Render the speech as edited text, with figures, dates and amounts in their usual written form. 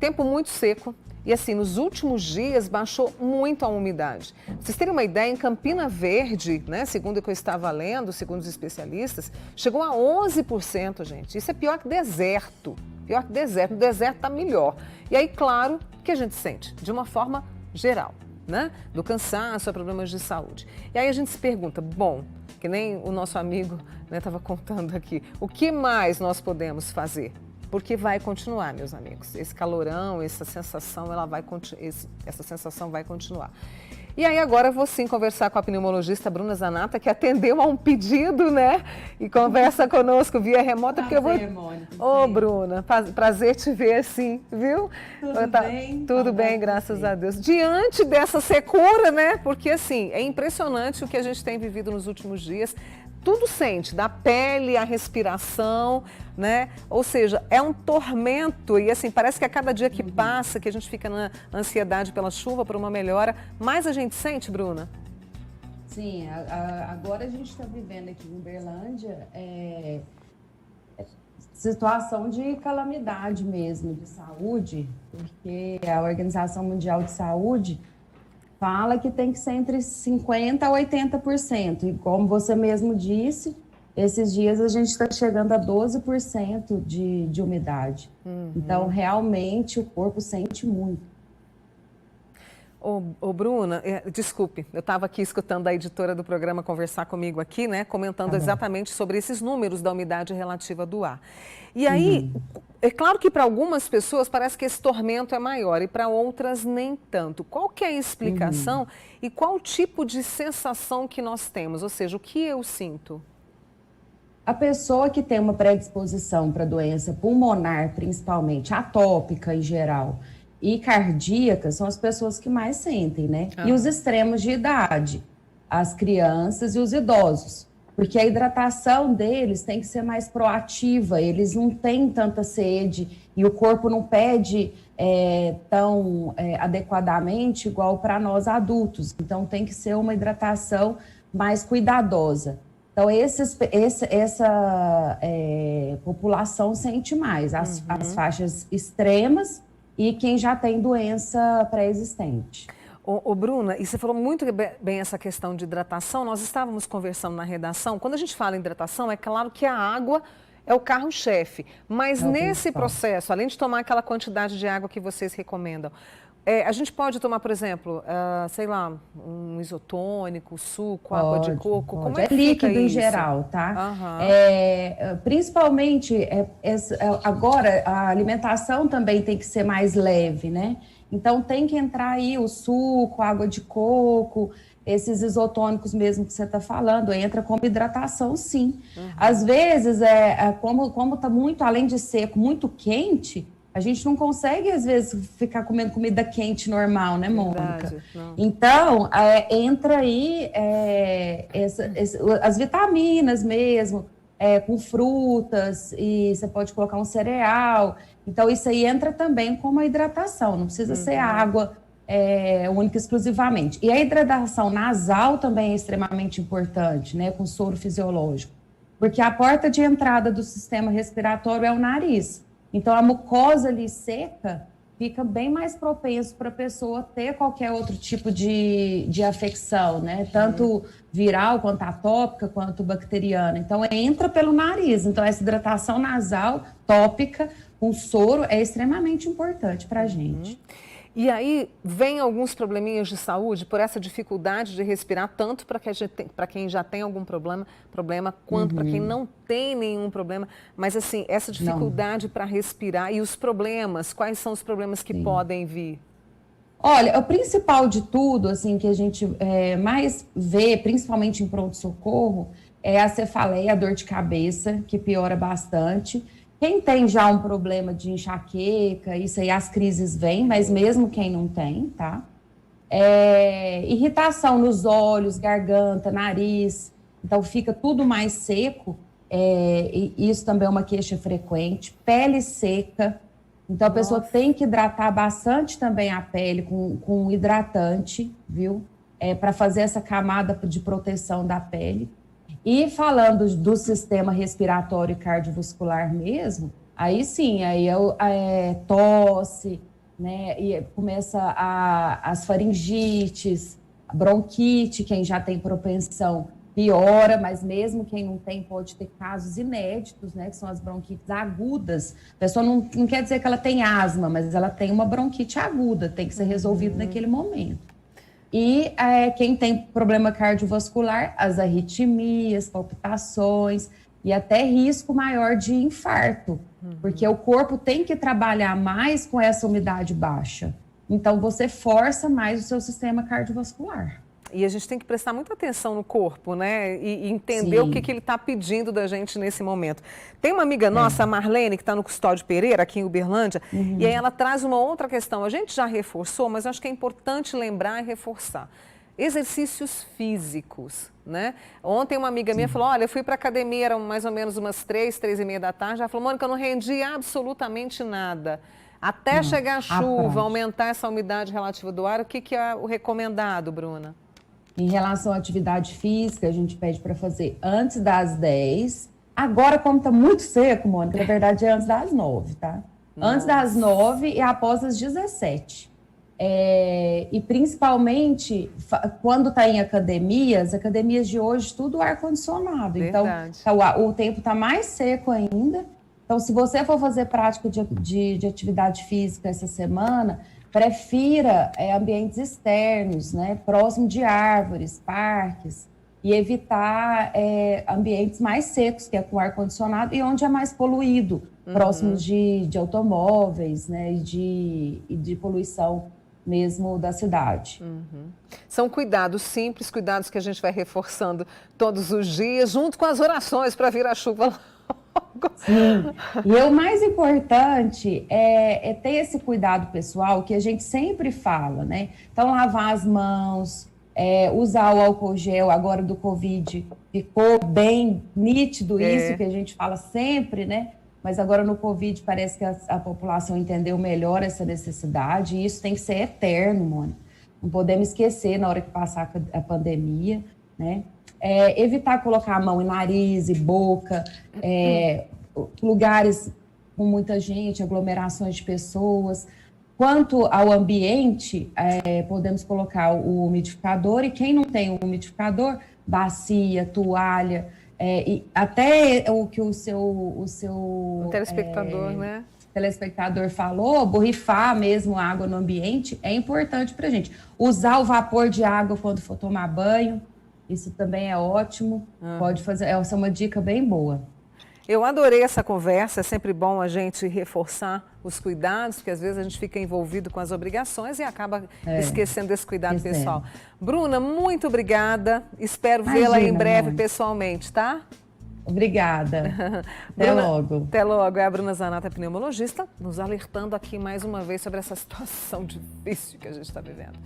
tempo muito seco. E assim, nos últimos dias baixou muito a umidade. Pra vocês terem uma ideia, em Campina Verde, né, segundo o que eu estava lendo, segundo os especialistas, chegou a 11%, gente. Isso é pior que deserto. Pior que deserto. No deserto está melhor. E aí, claro, o que a gente sente? De uma forma geral, né? Do cansaço a problemas de saúde. E aí a gente se pergunta, bom, que nem o nosso amigo estava contando aqui, o que mais nós podemos fazer? Porque vai continuar, meus amigos. Esse calorão, essa sensação, essa sensação vai continuar. E aí agora eu vou sim conversar com a pneumologista Bruna Zanata, que atendeu a um pedido, né? E conversa conosco via remota. Prazer, porque eu vou... Mônica. Ô, Bruna, prazer te ver assim, viu? Tudo bem? Tudo bem, graças a Deus. Diante dessa secura, né? Porque assim, é impressionante o que a gente tem vivido nos últimos dias. Tudo sente, da pele, a respiração, né? Ou seja, é um tormento e assim, parece que a cada dia que passa, que a gente fica na ansiedade pela chuva, por uma melhora, mais a gente sente, Bruna? Sim, agora a gente está vivendo aqui em Uberlândia situação de calamidade mesmo, de saúde, porque a Organização Mundial de Saúde fala que tem que ser entre 50% a 80%. E como você mesmo disse, esses dias a gente está chegando a 12% de umidade. Então, realmente, o corpo sente muito. Ô Bruna, desculpe, eu estava aqui escutando a editora do programa conversar comigo aqui, né, comentando exatamente sobre esses números da umidade relativa do ar. E aí, é claro que para algumas pessoas parece que esse tormento é maior e para outras nem tanto. Qual que é a explicação e qual tipo de sensação que nós temos? Ou seja, o que eu sinto? A pessoa que tem uma predisposição para doença pulmonar, principalmente, atópica em geral, e cardíaca, são as pessoas que mais sentem, né? E os extremos de idade, as crianças e os idosos. Porque a hidratação deles tem que ser mais proativa, eles não têm tanta sede e o corpo não pede tão adequadamente igual para nós adultos. Então, tem que ser uma hidratação mais cuidadosa. Então, essa população sente mais, as faixas extremas e quem já tem doença pré-existente. Ô Bruna, e você falou muito bem essa questão de hidratação, nós estávamos conversando na redação, quando a gente fala em hidratação, é claro que a água é o carro-chefe, mas nesse processo, além de tomar aquela quantidade de água que vocês recomendam, a gente pode tomar, por exemplo, sei lá, um isotônico, suco, água de coco, como é que fica líquido isso? Em geral, tá? Principalmente, agora a alimentação também tem que ser mais leve, né? Então tem que entrar aí o suco, água de coco, esses isotônicos mesmo que você está falando, entra como hidratação, sim. Às vezes, como está muito, além de seco, muito quente, a gente não consegue, às vezes, ficar comendo comida quente normal, né, Mônica? Então, entra aí as vitaminas mesmo, com frutas, e você pode colocar um cereal. Então, isso aí entra também como a hidratação, não precisa ser água única e exclusivamente. E a hidratação nasal também é extremamente importante, né, com soro fisiológico, porque a porta de entrada do sistema respiratório é o nariz. Então, a mucosa ali seca fica bem mais propenso para a pessoa ter qualquer outro tipo de afecção, né? Tanto viral, quanto atópica, quanto bacteriana. Então, entra pelo nariz. Então, essa hidratação nasal tópica com soro é extremamente importante para a gente. E aí, vem alguns probleminhas de saúde por essa dificuldade de respirar, tanto para quem já tem algum problema quanto para quem não tem nenhum problema. Mas, assim, essa dificuldade para respirar e os problemas, quais são os problemas que podem vir? Olha, o principal de tudo, assim, que a gente mais vê, principalmente em pronto-socorro, é a cefaleia, a dor de cabeça, que piora bastante. Quem tem já um problema de enxaqueca, isso aí as crises vêm, mas mesmo quem não tem, tá? Irritação nos olhos, garganta, nariz, então fica tudo mais seco, e isso também é uma queixa frequente. Pele seca, então a pessoa tem que hidratar bastante também a pele com hidratante, viu? Para fazer essa camada de proteção da pele. E falando do sistema respiratório e cardiovascular mesmo, aí sim, aí tosse, né? E começa as faringites, a bronquite, quem já tem propensão piora, mas mesmo quem não tem pode ter casos inéditos, né? Que são as bronquites agudas. A pessoa não quer dizer que ela tem asma, mas ela tem uma bronquite aguda, tem que ser resolvido naquele momento. E quem tem problema cardiovascular, as arritmias, palpitações e até risco maior de infarto, porque o corpo tem que trabalhar mais com essa umidade baixa. Então, você força mais o seu sistema cardiovascular. E a gente tem que prestar muita atenção no corpo, né? E entender o que ele está pedindo da gente nesse momento. Tem uma amiga nossa, a Marlene, que está no Custódio Pereira, aqui em Uberlândia, e aí ela traz uma outra questão. A gente já reforçou, mas acho que é importante lembrar e reforçar. Exercícios físicos, né? Ontem uma amiga minha falou, olha, eu fui para a academia, eram mais ou menos umas 3h30 da tarde, ela falou, Mônica, eu não rendi absolutamente nada. Até chegar a chuva, aumentar essa umidade relativa do ar, o que é o recomendado, Bruna? Em relação à atividade física, a gente pede para fazer antes das 10. Agora, como está muito seco, Mônica, na verdade é antes das 9, tá? Nossa. Antes das 9 e após as 17. E principalmente, quando está em academias, de hoje, tudo ar-condicionado. Então, o tempo está mais seco ainda. Então, se você for fazer prática de atividade física essa semana, prefira ambientes externos, né, próximo de árvores, parques, e evitar ambientes mais secos, que é com ar-condicionado, e onde é mais poluído, próximo de automóveis, né, e de poluição mesmo da cidade. São cuidados simples, cuidados que a gente vai reforçando todos os dias, junto com as orações para vir a chuva logo. Sim, e o mais importante é ter esse cuidado pessoal que a gente sempre fala, né? Então, lavar as mãos, usar o álcool gel, agora do Covid, ficou bem nítido isso que a gente fala sempre, né? Mas agora no Covid parece que a população entendeu melhor essa necessidade, e isso tem que ser eterno, Mônica. Não podemos esquecer na hora que passar a pandemia, né? Evitar colocar a mão em nariz e boca, lugares com muita gente, aglomerações de pessoas. Quanto ao ambiente, podemos colocar o umidificador, e quem não tem o umidificador, bacia, toalha, e até o que o telespectador, né? telespectador falou, borrifar mesmo a água no ambiente é importante para a gente. Usar o vapor de água quando for tomar banho, isso também é ótimo, pode fazer, essa é uma dica bem boa. Eu adorei essa conversa, é sempre bom a gente reforçar os cuidados, porque às vezes a gente fica envolvido com as obrigações e acaba esquecendo desse cuidado pessoal. Bruna, muito obrigada, espero vê-la em breve pessoalmente, tá? Obrigada. Até logo. Até logo. É a Bruna Zanata, pneumologista, nos alertando aqui mais uma vez sobre essa situação difícil que a gente está vivendo.